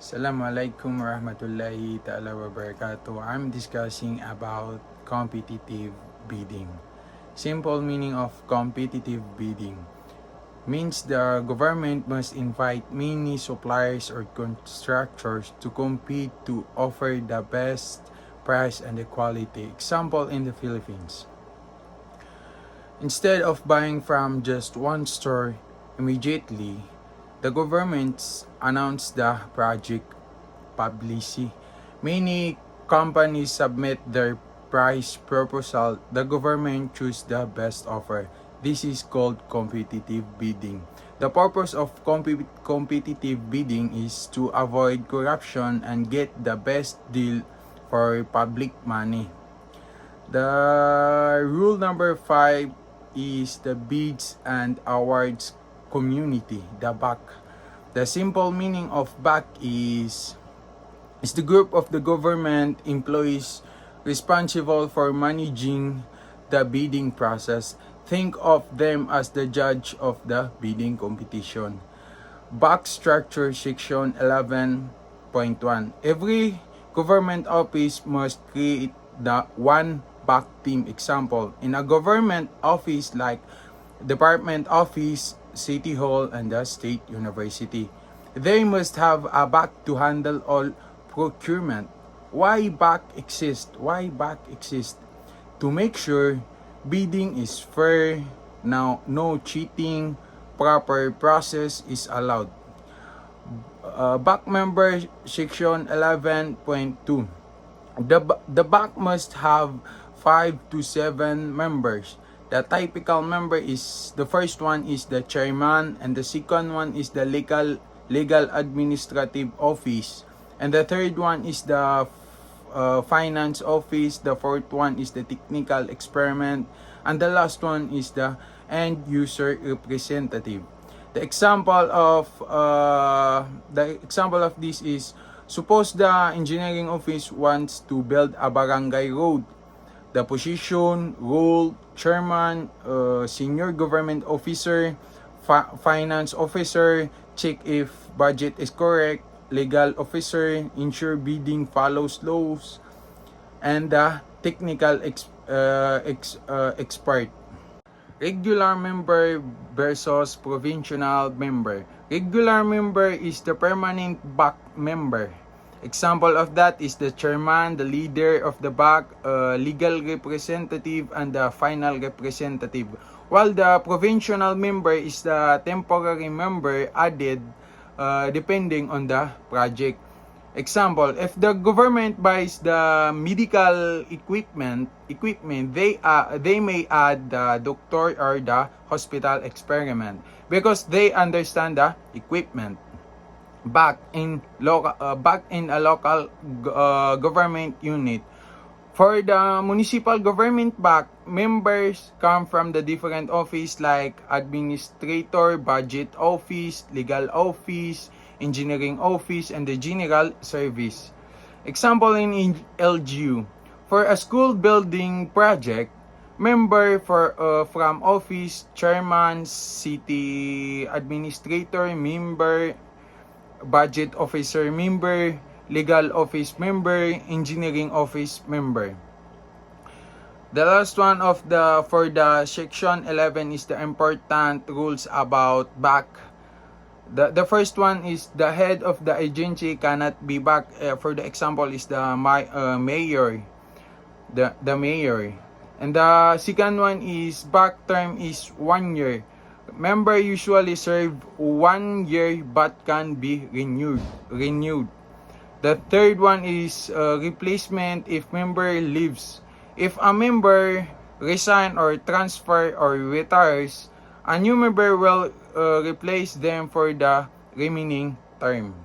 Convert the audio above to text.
Assalamualaikum warahmatullahi ta'ala wabarakatuh. I'm discussing about competitive bidding. Simple meaning of competitive bidding means the government must invite many suppliers or constructors to compete to offer the best price and the quality. Example in the Philippines. Instead of buying from just one store immediately, the government announced the project publicly. Many companies submit their price proposal. The government chooses the best offer. This is called competitive bidding. The purpose of competitive bidding is to avoid corruption and get the best deal for public money. The rule number 5 is the bids and awards community, the BAC. The simple meaning of BAC is the group of the government employees responsible for managing the bidding process. Think of them as the judge of the bidding competition. BAC structure section 11.1. Every government office must create the one BAC team. Example, in a government office like department office, city hall, and the state university, they must have a BAC to handle all procurement. Why BAC exist? Why BAC exist? To make sure bidding is fair, now no cheating, proper process is allowed. BAC member section 11.2. The BAC must have 5 to 7 members. The typical member is, the first one is the chairman, and the second one is the legal administrative office, and the third one is the finance office, the fourth one is the technical experiment, and the last one is the end user representative. The example of this is, suppose the engineering office wants to build a barangay road. The position, role, chairman, senior government officer, finance officer, check if budget is correct, legal officer, ensure bidding follows laws, and the technical expert. Regular member versus provincial member. Regular member is the permanent BAC member. Example of that is the chairman, the leader of the BAC, legal representative, and the final representative. While the provincial member is the temporary member added depending on the project. Example, if the government buys the medical equipment, they may add the doctor or the hospital experiment because they understand the equipment. Back in a local government unit. For the municipal government BAC, members come from the different office like administrator, budget office, legal office, engineering office, and the general service. Example in LGU. For a school building project, member from office, chairman, city administrator, member, budget officer member, legal office member, engineering office member. The last one for the section 11 is the important rules about BAC. The first one is the head of the agency cannot be BAC. For the example is the mayor, the mayor. And the second one is BAC term is 1 year. Member usually serve 1 year but can be renewed. The third one is replacement if member leaves. If a member resign or transfer or retires, a new member will replace them for the remaining term.